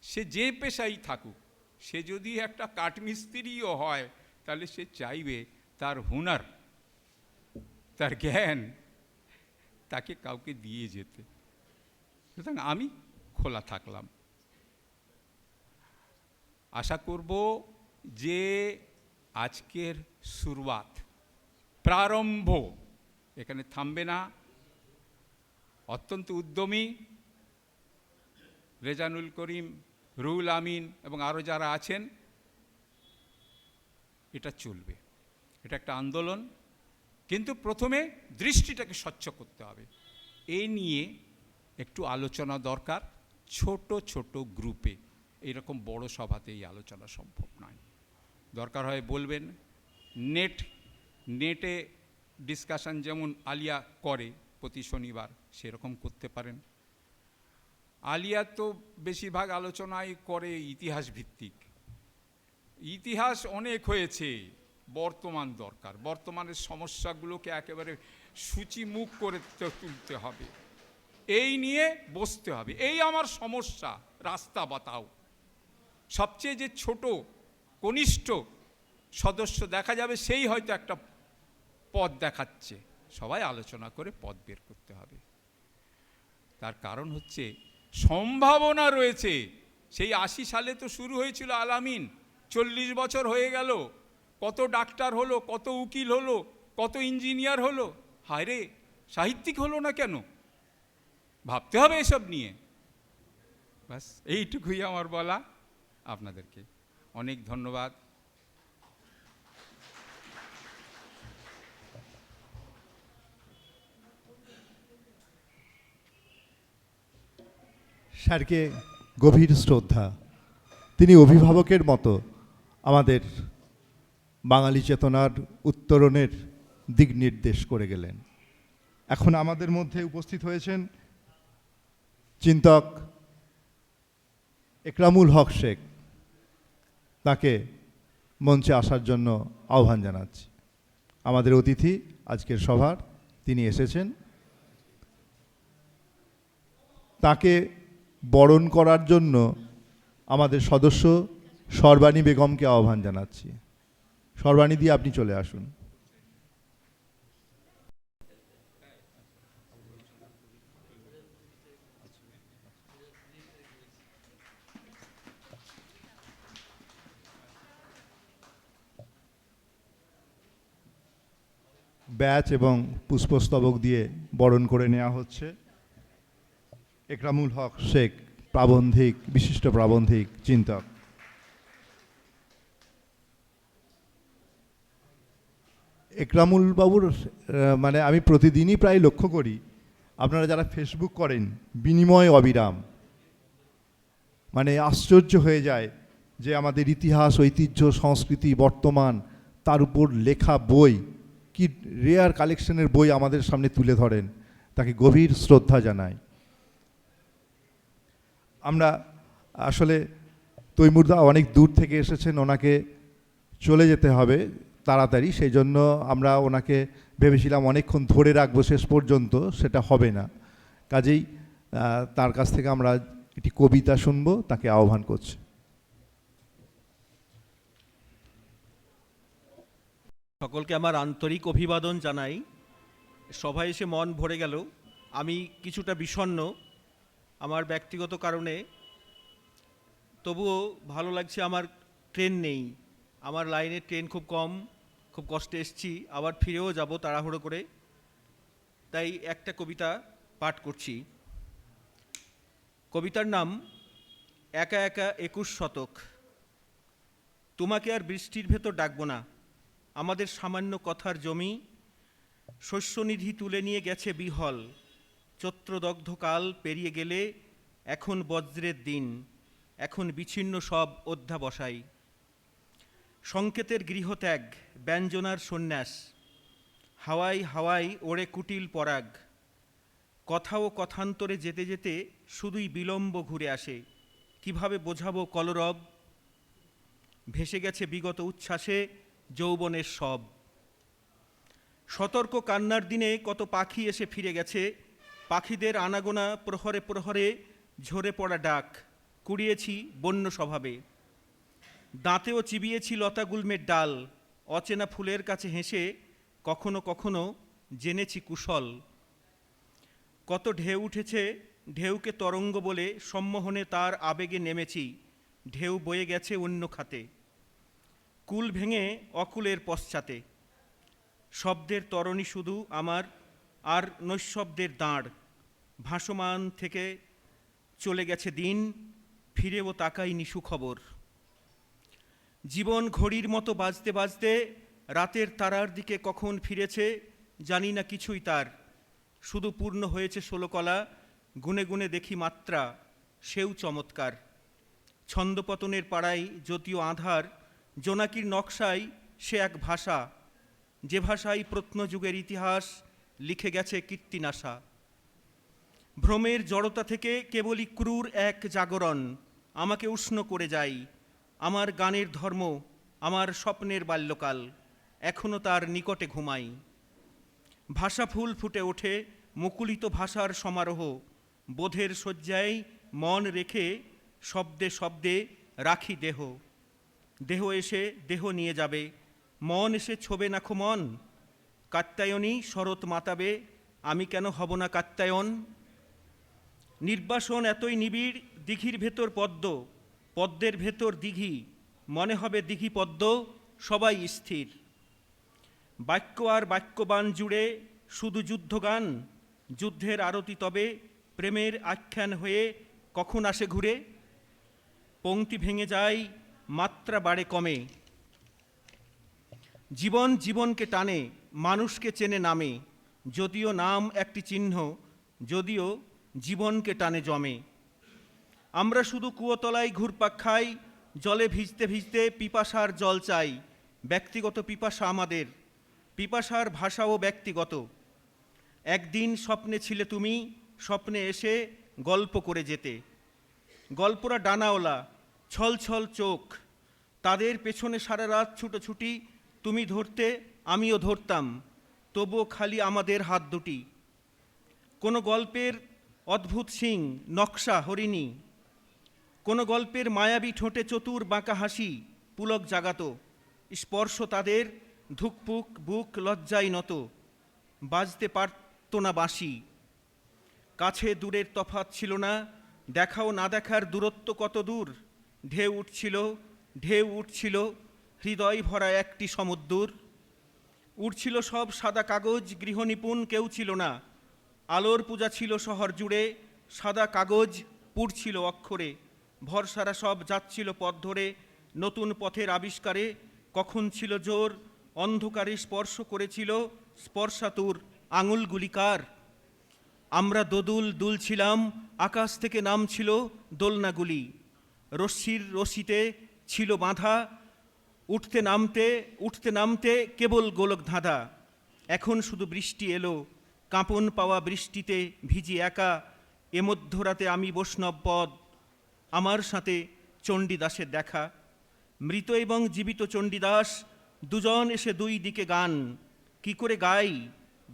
সে যে পেশাই থাকুক, সে যদি একটা কাঠমিস্ত্রিও হয়, তাহলে সে চাইবে তার হুনার, তার জ্ঞান তাকে কাউকে দিয়ে যেতে। সুতরাং আমি খোলা থাকলাম। আশা করব যে আজকের শুরুয়াত, প্রারম্ভ এখানে থামবে না। অত্যন্ত উদ্যমী রেজানুল করিম, রুহুল আমিন এবং আরও যারা আছেন, এটা চলবে। এটা একটা আন্দোলন, কিন্তু প্রথমে দৃষ্টিটাকে স্বচ্ছ করতে হবে। এই নিয়ে একটু আলোচনা দরকার, ছোট ছোট গ্রুপে। এইরকম বড় সভাতে এই আলোচনা সম্ভব নয়। দরকার হয় বলবেন, নেটে ডিসকাশন যেমন আলিয়া করে প্রতি শনিবার, সেরকম করতে পারেন। আলিয়া তো বেশিরভাগ আলোচনাই করে ইতিহাস ভিত্তিক। ইতিহাস অনেক হয়েছে, বর্তমান দরকার, বর্তমানের সমস্যাগুলোকে একেবারে সূচিমুখ করে তুলতে হবে, এই নিয়ে বসতে হবে। এই আমার সমস্যা, রাস্তা বাতাও। সবচেয়ে যে ছোট কনিষ্ঠ সদস্য দেখা যাবে, সেই হয়তো একটা পথ দেখাচ্ছে, সবাই আলোচনা করে পথ বের করতে হবে। তার কারণ হচ্ছে সম্ভাবনা রয়েছে। সেই 80 সালে তো শুরু হয়েছিল আলামিন, 40 বছর হয়ে গেল, কত ডাক্তার হলো, কত উকিল হলো, কত ইঞ্জিনিয়ার হলো, হায় রে সাহিত্যিক হলো না কেন? ভাবতে হবে এসব নিয়ে। ব্যাস এইটুকুই আমার বলা। আপনাদেরকে অনেক ধন্যবাদ। স্যারকে গভীর শ্রদ্ধা। তিনি অভিভাবকের মতো আমাদের বাঙালি চেতনার উত্তরণের দিক নির্দেশ করে গেলেন। এখন আমাদের মধ্যে উপস্থিত হয়েছেন চিন্তক একরামুল হক শেখ। তাকে মঞ্চে আসার জন্য আহ্বান জানাচ্ছি। আমাদের অতিথি আজকের সভার, তিনি এসেছেন। তাকে বরণ করার জন্য আমাদের সদস্য সর্বাণী বেগমকে আহ্বান জানাচ্ছি। সর্বাণী দিয়ে আপনি চলে আসুন। ব্যাচ এবং পুষ্পস্তবক দিয়ে বরণ করে নেওয়া হচ্ছে একরামুল হক শেখ, প্রাবন্ধিক, বিশিষ্ট প্রাবন্ধিক, চিন্তক। একরামুল বাবুর মানে আমি প্রতিদিনই প্রায় লক্ষ্য করি, আপনারা যারা ফেসবুক করেন, বিনিময় অবিরাম। মানে আশ্চর্য হয়ে যায় যে আমাদের ইতিহাস, ঐতিহ্য, সংস্কৃতি, বর্তমান, তার উপর লেখা বই, কি রেয়ার কালেকশনের বই আমাদের সামনে তুলে ধরেন। তাকে গভীর শ্রদ্ধা জানাই। আমরা আসলে তৈমুরদা অনেক দূর থেকে এসেছেন, ওনাকে চলে যেতে হবে তাড়াতাড়ি, সেই জন্য আমরা ওনাকে ভেবেছিলাম অনেকক্ষণ ধরে রাখবো শেষ পর্যন্ত, সেটা হবে না। কাজেই তার কাছ থেকে আমরা একটি কবিতা শুনবো, তাকে আহ্বান করছি। সকলকে আমার আন্তরিক অভিবাদন জানাই। সভায় এসে মন ভরে গেল। আমি কিছুটা বিষণ্ণ আমার ব্যক্তিগত কারণে, তবুও ভালো লাগছে। আমার ট্রেন নেই, আমার লাইনে ট্রেন খুব কম, খুব কষ্টে এসেছি, আবার ফিরেও যাব তাড়াহুড়ো করে। তাই একটা কবিতা পাঠ করছি। কবিতার নাম একা একা 21 শতক। তোমাকে আর বৃষ্টির ভেতর ডাকবো না, আমাদের সামান্য কথার জমি শস্যনিধি তুলে নিয়ে গেছে বিহল। চৈত্রদগ্ধ কাল পেরিয়ে গেলে এখন বজ্রের দিন, এখন বিচ্ছিন্ন সব অধ্যাবসাই। সংকেতের গৃহত্যাগ, ব্যঞ্জনার সন্ন্যাস, হাওয়াই হাওয়াই ওড়ে কুটিল পরাগ। কথা ও কথান্তরে যেতে যেতে শুধুই বিলম্ব ঘুরে আসে। কিভাবে বোঝাবো কলরব, ভেসে গেছে বিগত উচ্ছ্বাসে যৌবনের সব। সতর্ক কান্নার দিনে কত পাখি এসে ফিরে গেছে, পাখিদের আনাগোনা প্রহরে প্রহরে ঝরে পড়া ডাক কুড়িয়েছি বন্য স্বভাবে। দাঁতেও চিবিয়েছি লতাগুল্মের ডাল, অচেনা ফুলের কাছে হেসে কখনো কখনো জেনেছি কুশল। কত ঢেউ উঠেছে, ঢেউকে তরঙ্গ বলে সম্মোহনে তার আবেগে নেমেছি, ঢেউ বয়ে গেছে অন্য খাতে। কুল ভেঙে অকুলের পশ্চাতে, শব্দের তরণী শুধু আমার, আর নৈশব্দের দাঁড়। ভাসমান থেকে চলে গেছে দিন, ফিরেও তাকাইনি সুখবর। জীবন ঘড়ির মতো বাজতে বাজতে রাতের তারার দিকে কখন ফিরেছে জানি না কিছুই তার। শুধু পূর্ণ হয়েছে 16 কলা, গুনে গুনে দেখি মাত্রা, সেও চমৎকার। ছন্দপতনের পাড়ায় যদিও আধার, জোনাকির নকশায় সে এক ভাষা, যে ভাষায় প্রত্নযুগের ইতিহাস লিখে গেছে কীর্তিনাশা। ভ্রমের জড়তা থেকে কেবলই ক্রূর এক জাগরণ আমাকে উষ্ণ করে যায়। আমার গানের ধর্ম, আমার স্বপ্নের বাল্যকাল। এখনো তার নিকটে ঘুমাই। ভাষা ফুল ফুটে ওঠে, মুকুলিত ভাষার সমারোহ, বোধের শয্যায় মন রেখে শব্দে শব্দে রাখি দেহ। দেহ এসে দেহ নিয়ে যাবে, মন এসে ছোবে নাখো মন। কাত্যায়নী শরৎ মাতাবে, আমি কেন হব না কাত্যায়ন। নির্বাসন এতই নিবিড়, দিঘির ভেতর পদ্ম, পদ্মের ভেতর দিঘি, মনে হবে দিঘি পদ্ম, সবাই স্থির। বাক্য আর বাক্যবান জুড়ে শুধু যুদ্ধগান, যুদ্ধের আরতি তবে প্রেমের আখ্যান হয়ে কখন আসে ঘুরে। পংক্তি ভেঙে যায়, মাত্রা বাড়ে কমে। জীবন জীবনকে টানে, মানুষকে চেনে নামে, যদিও নাম একটি চিহ্ন, যদিও জীবনকে টানে জমে। আমরা শুধু কুয়োতলায় ঘুরপাক খাই, জলে ভিজতে ভিজতে পিপাসার জল চাই। ব্যক্তিগত পিপাসা আমাদের, পিপাসার ভাষাও ব্যক্তিগত। একদিন স্বপ্নে ছিলে তুমি, স্বপ্নে এসে গল্প করে যেতে। গল্পরা ডানাওলা, ছল ছল চোখ, তাদের পেছনে সারা রাত ছুটোছুটি। তুমি ধরতে, আমিও ধরতাম, তবুও খালি আমাদের হাত দুটি। কোনো গল্পের অদ্ভুত সিং, নকশা হরিণী, কোনো গল্পের মায়াবী ঠোঁটে চতুর বাঁকা হাসি পুলক জাগাত। স্পর্শ তাদের, ধুকপুক বুক লজ্জায় নত, বাজতে পারত না বাঁশি। কাছে দূরের তফাৎ ছিল না, দেখাও না দেখার দূরত্ব কত দূর। ঢেউ উঠছিল, ঢেউ উঠছিল, হৃদয় ভরা একটি সমুদ্র। উঠছিল সব সাদা কাগজ, গৃহনিপুণ কেউ ছিল না। আলোর পূজা ছিল শহর জুড়ে, সাদা কাগজ পুড়ছিল অক্ষরে। ভরসারা সব যাচ্ছিল পথ ধরে, নতুন পথের আবিষ্কারে। কখন ছিল জোর, অন্ধকারে স্পর্শ করেছিল স্পর্শাতুর আঙুলগুলি কার। আমরা দোদুল দুলছিলাম, আকাশ থেকে নামছিল দোলনাগুলি। রশ্মির রশিতে ছিল বাঁধা, উঠতে নামতে কেবল গোলক ধাঁধা। এখন শুধু বৃষ্টি এলো, কাঁপন পাওয়া বৃষ্টিতে ভিজি একা। এ মধ্যরাতে আমি বৈষ্ণব পদ, আমার সাথে চণ্ডীদাসের দেখা। মৃত এবং জীবিত চণ্ডীদাস দুজন এসে দুই দিকে গান। কি করে গাই,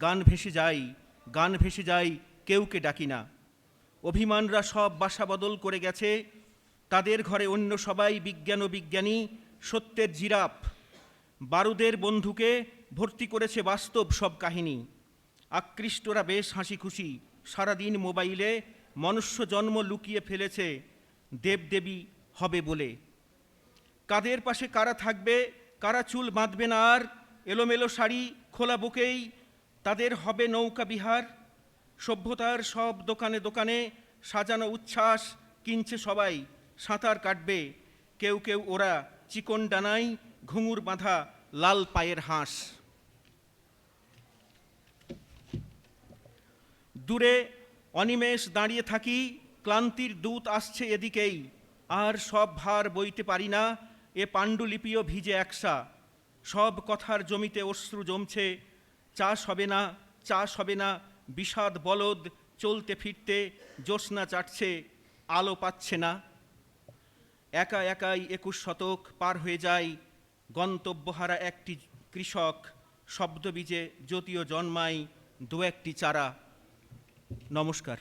গান ভেসে যাই, গান ভেসে যাই, কেউকে ডাকি না। অভিমানরা সব বাসা বদল করে গেছে, তাদের ঘরে অন্য সবাই বিজ্ঞান ও বিজ্ঞানী, সত্যের জিরাফ। বারুদের বন্ধুকে ভর্তি করেছে বাস্তব সব কাহিনী। আকৃষ্টরা বেশ হাসি খুশি, সারাদিন মোবাইলে মনুষ্য জন্ম লুকিয়ে ফেলেছে দেবদেবী হবে বলে। কাদের পাশে কারা থাকবে, কারা চুল বাঁধবে না আর, এলোমেলো শাড়ি খোলা বুকেই তাদের হবে নৌকা বিহার। সভ্যতার সব দোকানে দোকানে সাজানো উচ্ছ্বাস, কিনছে সবাই সাঁতার কাটবে। কেউ কেউ ওরা চিকন ডানায় ঘুঙুর বাঁধা লাল পায়ের হাঁস। দূরে অনিমেষ দাঁড়িয়ে থাকি, ক্লান্তির দূত আসছে এদিকেই। আর সব ভার বইতে পারি না, এ পাণ্ডুলিপিও ভিজে একসা। সব কথার জমিতে অশ্রু জমছে, চাষ হবে না, চাষ হবে না। বিষাদ বলদ চলতে ফিরতে জ্যোৎস্না চাটছে, আলো পাচ্ছে না। একা একাই 21 শতক পার হয়ে যায়, গন্তব্যহারা একটি কৃষক। শব্দবীজে যদিও জন্মায় দু একটি চারা। নমস্কার।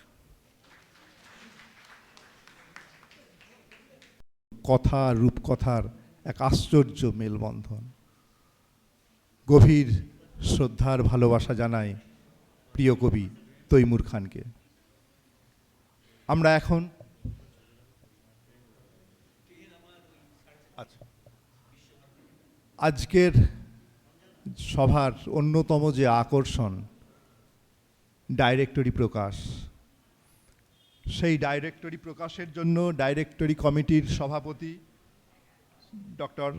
কথা রূপকথার এক আশ্চর্য মেলবন্ধন। গভীর শ্রদ্ধার ভালোবাসা জানাই প্রিয় কবি তৈমুর খানকে। আমরা এখন আজকের সভার অন্যতম যে আকর্ষণ ডাইরেক্টরি প্রকাশ, সেই ডাইরেক্টরি প্রকাশের জন্য ডাইরেক্টরি কমিটির সভাপতি ডক্টর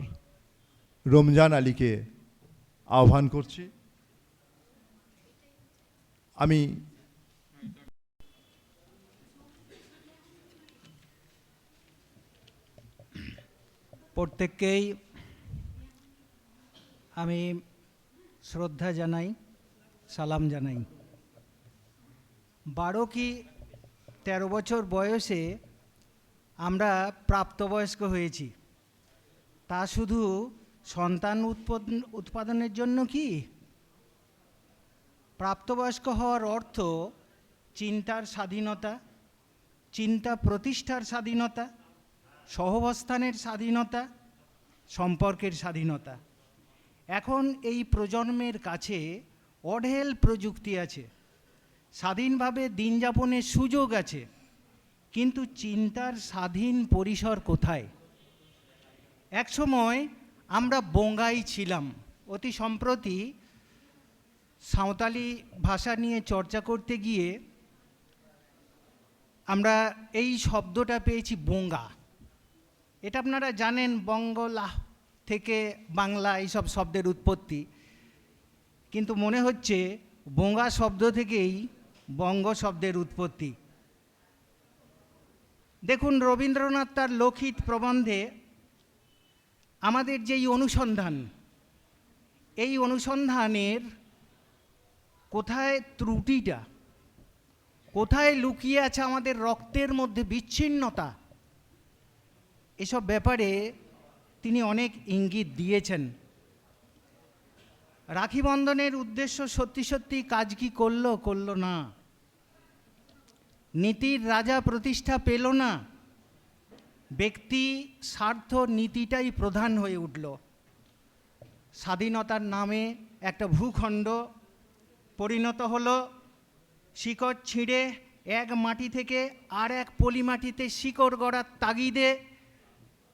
রমজান আলীকে আহ্বান করছি। আমি প্রত্যেককেই আমি শ্রদ্ধা জানাই, সালাম জানাই। 12 কি 13 বছর বয়সে আমরা প্রাপ্তবয়স্ক হয়েছি। তা শুধু সন্তান উৎপাদনের জন্য কি? প্রাপ্তবয়স্ক হওয়ার অর্থ চিন্তার স্বাধীনতা, চিন্তা প্রতিষ্ঠার স্বাধীনতা, সহাবস্থানের স্বাধীনতা, সম্পর্কের স্বাধীনতা। এখন এই প্রজন্মের কাছে অঢেল প্রযুক্তি আছে, স্বাধীনভাবে দিন যাপনের সুযোগ আছে, কিন্তু চিন্তার স্বাধীন পরিসর কোথায়? একসময় আমরা বঙ্গাই ছিলাম। অতি সম্প্রতি সাঁওতালি ভাষা নিয়ে চর্চা করতে গিয়ে আমরা এই শব্দটা পেয়েছি বঙ্গা। এটা আপনারা জানেন, বঙ্গলা থেকে বাংলা এইসব শব্দের উৎপত্তি, কিন্তু মনে হচ্ছে বঙ্গা শব্দ থেকেই বঙ্গ শব্দের উৎপত্তি। দেখুন, রবীন্দ্রনাথ তার লোকহিত প্রবন্ধে আমাদের যেই অনুসন্ধান, এই অনুসন্ধানের কোথায় ত্রুটিটা, কোথায় লুকিয়ে আছে আমাদের রক্তের মধ্যে বিচ্ছিন্নতা, এসব ব্যাপারে তিনি অনেক ইঙ্গিত দিয়েছেন। রাখি বন্ধনের উদ্দেশ্য সত্যি সত্যি কাজ কি করলো না? নীতির রাজা প্রতিষ্ঠা পেল না, ব্যক্তি স্বার্থ নীতিটাই প্রধান হয়ে উঠল। স্বাধীনতার নামে একটা ভূখণ্ড পরিণত হলো শিকড় ছিঁড়ে এক মাটি থেকে আর এক পলিমাটিতে শিকড় গড়ার তাগিদে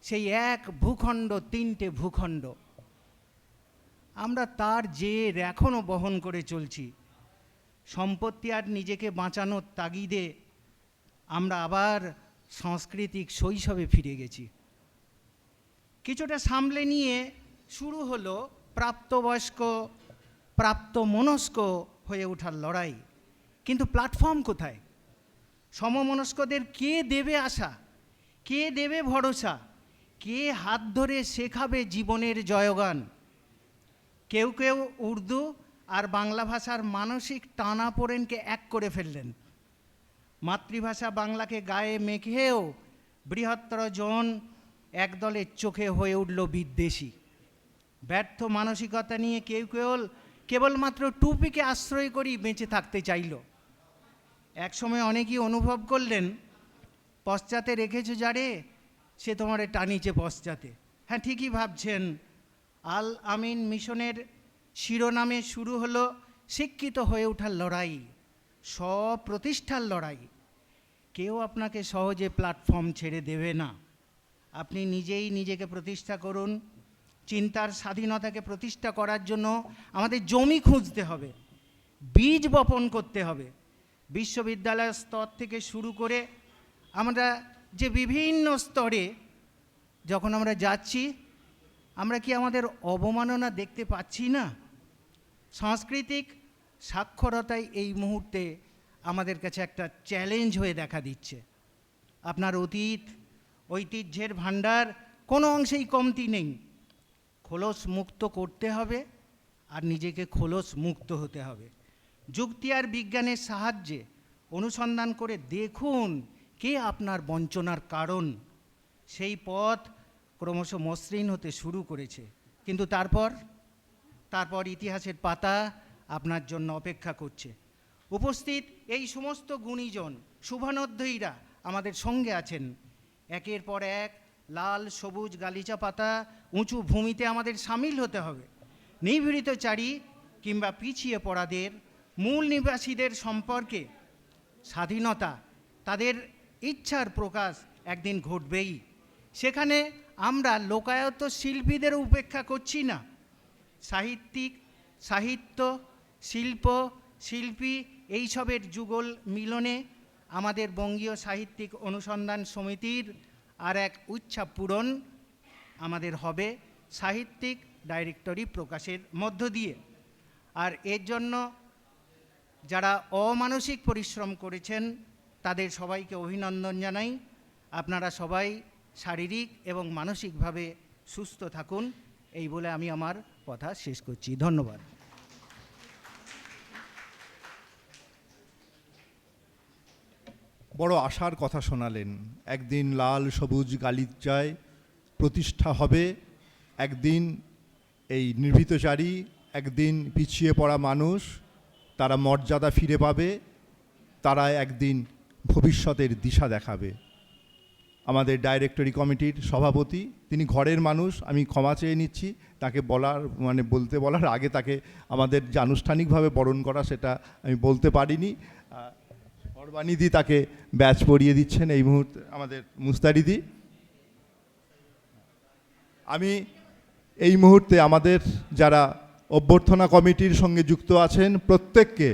সেই এক ভূখণ্ড তিনটে ভূখণ্ড। আমরা তার জের এখনও বহন করে চলছি। সম্পত্তি আর নিজেকে বাঁচানোর তাগিদে আমরা আবার সাংস্কৃতিক শৈশবে ফিরে গেছি। কিছুটা সামলে নিয়ে শুরু হলো প্রাপ্তবয়স্ক প্রাপ্তমনস্ক হয়ে ওঠার লড়াই। কিন্তু প্ল্যাটফর্ম কোথায়? সমমনস্কদের কে দেবে আশা, কে দেবে ভরসা, কে হাত ধরে শেখাবে জীবনের জয়গান? কেউ কেউ উর্দু আর বাংলা ভাষার মানসিক টানাপোড়েনকে এক করে ফেললেন। মাতৃভাষা বাংলাকে গায়ে মেখেও বৃহত্তর জন একদলের চোখে হয়ে উঠল বিদ্বেষী। ব্যর্থ মানসিকতা নিয়ে কেউ কেবলমাত্র টুপিকে আশ্রয় করেই বেঁচে থাকতে চাইল। একসময় অনেকেই অনুভব করলেন, পশ্চাতে রেখেছো যারে সে তোমারে টানিছে পশ্চাতে। হ্যাঁ, ঠিকই ভাবছেন। আল আমিন মিশনের শিরোনামে শুরু হলো শিক্ষিত হয়ে ওঠার লড়াই, স্বপ্রতিষ্ঠার লড়াই। কেউ আপনাকে সহজে প্ল্যাটফর্ম ছেড়ে দেবে না। আপনি নিজেই নিজেকে প্রতিষ্ঠা করুন। চিন্তার স্বাধীনতাকে প্রতিষ্ঠা করার জন্য আমাদের জমি খুঁজতে হবে, বীজ বপন করতে হবে। বিশ্ববিদ্যালয়ের স্তর থেকে শুরু করে আমরা যে বিভিন্ন স্তরে যখন আমরা যাচ্ছি, আমরা কি আমাদের অবমাননা দেখতে পাচ্ছি না? সাংস্কৃতিক সাক্ষরতায় এই মুহূর্তে আমাদের কাছে একটা চ্যালেঞ্জ হয়ে দেখা দিচ্ছে। আপনার অতীত ঐতিহ্যের ভাণ্ডার কোনো অংশেই কমতি নেই। খোলস মুক্ত করতে হবে আর নিজেকে খোলস মুক্ত হতে হবে। যুক্তি আর বিজ্ঞানের সাহায্যে অনুসন্ধান করে দেখুন কে আপনার বঞ্চনার কারণ। সেই পথ ক্রমশ মসৃণ হতে শুরু করেছে, কিন্তু তারপর ইতিহাসের পাতা আপনার জন্য অপেক্ষা করছে। উপস্থিত এই সমস্ত গুণীজন শুভানুধ্যায়ীরা আমাদের সঙ্গে আছেন। একের পর এক লাল সবুজ গালিচা পাতা উঁচু ভূমিতে আমাদের সামিল হতে হবে। নিভৃতচারী কিংবা পিছিয়ে পড়াদের, মূল নিবাসীদের সম্পর্কে স্বাধীনতা, তাদের ইচ্ছার প্রকাশ একদিন ঘটবেই। সেখানে আমরা লোকায়ত শিল্পীদের উপেক্ষা করছি না। সাহিত্য, শিল্প, শিল্পী এইসবের যুগল মিলনে আমাদের বঙ্গীয় সাহিত্যিক অনুসন্ধান সমিতির আর এক উচ্ছা পূরণ আমাদের হবে সাহিত্যিক ডাইরেক্টরি প্রকাশের মধ্য দিয়ে। আর এর জন্য যারা অমানসিক পরিশ্রম করেছেন তাদের সবাইকে অভিনন্দন জানাই। আপনারা সবাই শারীরিক এবং মানসিকভাবে সুস্থ থাকুন, এই বলে আমি আমার কথা শেষ করছি। ধন্যবাদ। বড় আশার কথা শোনালেন। একদিন লাল সবুজ গালিচায় প্রতিষ্ঠা হবে, একদিন এই নির্ভীতচারী একদিন পিছিয়ে পড়া মানুষ তারা মর্যাদা ফিরে পাবে, তারা একদিন ভবিষ্যতের দিশা দেখাবে। আমাদের ডাইরেক্টরি কমিটির সভাপতি, তিনি ঘরের মানুষ, আমি ক্ষমা চেয়ে নিচ্ছি, তাকে বলতে বলার আগে তাকে আমাদের যে আনুষ্ঠানিকভাবে বরণ করা সেটা আমি বলতে পারিনি। অর্বাণীদি তাকে ব্যাচ পরিয়ে দিচ্ছেন এই মুহূর্তে, আমাদের মুস্তারিদি। আমি এই মুহূর্তে আমাদের যারা অভ্যর্থনা কমিটির সঙ্গে যুক্ত আছেন প্রত্যেককে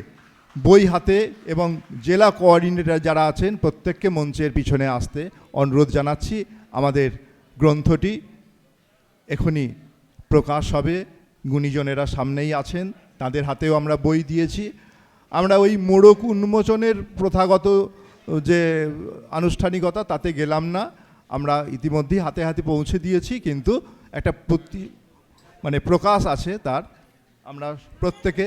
বই হাতে এবং জেলা কোঅর্ডিনেটর যারা আছেন প্রত্যেককে মঞ্চের পিছনে আসতে অনুরোধ জানাচ্ছি। আমাদের গ্রন্থটি এখনই প্রকাশ হবে, গুণীজনেরা সামনেই আছেন, তাদের হাতেও আমরা বই দিয়েছি। আমরা ওই মোড়ক উন্মোচনের প্রথাগত যে আনুষ্ঠানিকতা তাতে গেলাম না, আমরা ইতিমধ্যেই হাতে হাতে পৌঁছে দিয়েছি, কিন্তু একটা প্রকাশ আছে তার। আমরা প্রত্যেকে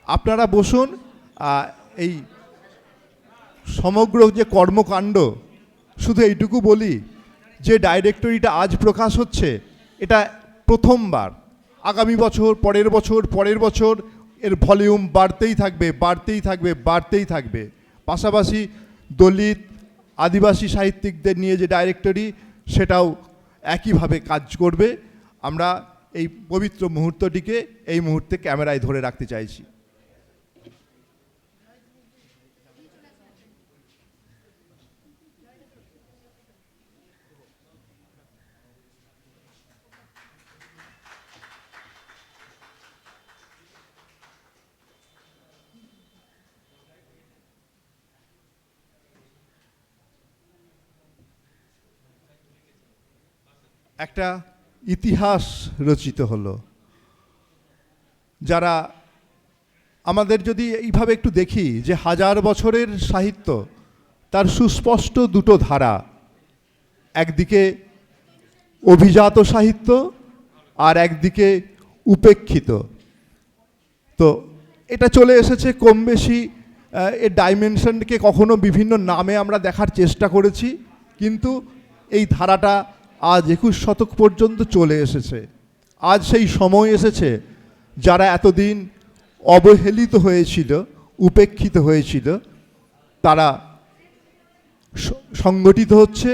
আপনারা বসুন। এই সমগ্র যে কর্মকাণ্ড, শুধু এইটুকু বলি যে ডাইরেক্টরিটা আজ প্রকাশ হচ্ছে এটা প্রথমবার। আগামী বছর, পরের বছর এর ভলিউম বাড়তেই থাকবে, বাড়তেই থাকবে, বাড়তেই থাকবে। পাশাপাশি দলিত আদিবাসী সাহিত্যিকদের নিয়ে যে ডাইরেক্টরি সেটাও একইভাবে কাজ করবে। আমরা এই পবিত্র মুহূর্তটিকে এই মুহূর্তে ক্যামেরায় ধরে রাখতে চাইছি। একটা ইতিহাস রচিত হলো। যারা আমাদের যদি এইভাবে একটু দেখি যে 1000 বছরের সাহিত্য, তার সুস্পষ্ট দুটো ধারা, একদিকে অভিজাত সাহিত্য আর একদিকে উপেক্ষিত। তো এটা চলে এসেছে কম বেশি, এর ডাইমেনশনকে কখনো বিভিন্ন নামে আমরা দেখার চেষ্টা করেছি, কিন্তু এই ধারাটা আজ 21 শতক পর্যন্ত চলে এসেছে। আজ সেই সময় এসেছে যারা এতদিন অবহেলিত হয়েছিল, উপেক্ষিত হয়েছিল, তারা সংগঠিত হচ্ছে।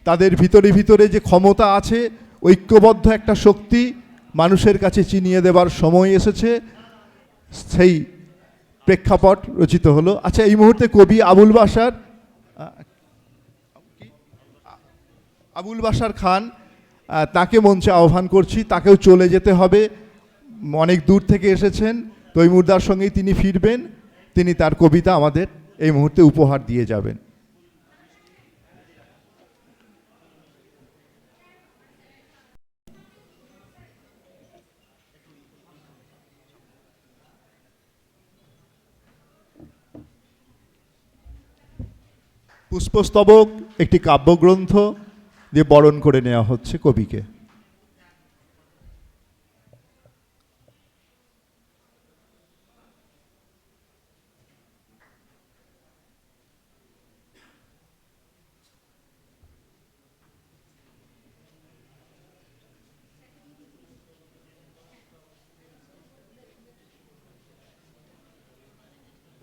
তাদের ভিতরে যে ক্ষমতা আছে, ঐক্যবদ্ধ একটা শক্তি মানুষের কাছে চিনিয়ে দেবার সময় এসেছে, সেই প্রেক্ষাপট রচিত হলো। আচ্ছা, এই মুহূর্তে কবি আবুল বাশার খান, তাকে মঞ্চে আহ্বান করছি। তাকেও চলে যেতে হবে, অনেক দূর থেকে এসেছেন। তৈমুরদার সঙ্গেই তিনি ফিরবেন, তিনি তার কবিতা আমাদের এই মুহূর্তে উপহার দিয়ে যাবেন। পুষ্পস্তবক একটি কাব্যগ্রন্থ দিয়ে বরণ করে নেওয়া হচ্ছে কবিকে।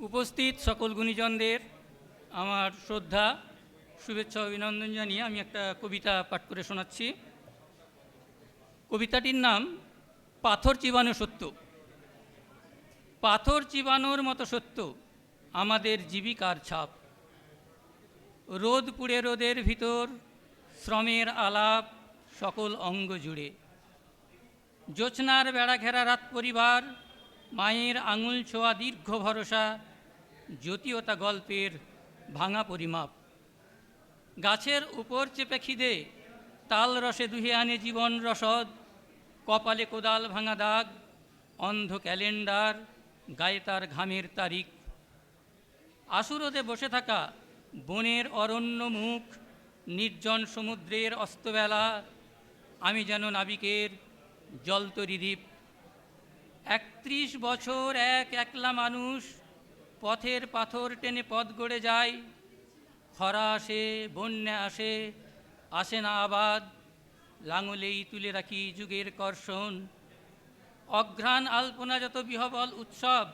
উপস্থিত সকল গুণীজনদের আমার শ্রদ্ধা, শুভেচ্ছা, অভিনন্দন জানিয়ে আমি একটা কবিতা পাঠ করে শোনাচ্ছি। কবিতাটির নাম পাথর চিবানো সত্য। পাথর চিবানোর মতো সত্য আমাদের জীবিকার ছাপ। রোদ পুড়ে রোদের ভিতর শ্রমের আলাপ সকল অঙ্গ জুড়ে। জ্যোৎস্নার বেড়া ঘেরা রাত পরিবার, মায়ের আঙুল ছোঁয়া দীর্ঘ ভরসা, জ্যোতিয়তা গল্পের ভাঙা পরিমাপ। গাছের উপর চেপে খিদে তাল রসে দুহে আনে জীবন রসদ, কপালে কোদাল ভাঙা দাগ, অন্ধ ক্যালেন্ডার, গায়ে তার ঘামের তারিখ। আশুরোদে বসে থাকা বনের অরণ্য মুখ, নির্জন সমুদ্রের অস্তবেলা, আমি যেন নাবিকের জলতরি দ্বীপ। 31 বছর একলা মানুষ পথের পাথর টেনে পথ গড়ে যায়। খরা আসে, বন্যা আসে, আসে না আবাদ, লাঙলেই তুলে রাখি যুগের কর্ষণ। অঘ্রাণ আলপনা যত বিহবল উৎসব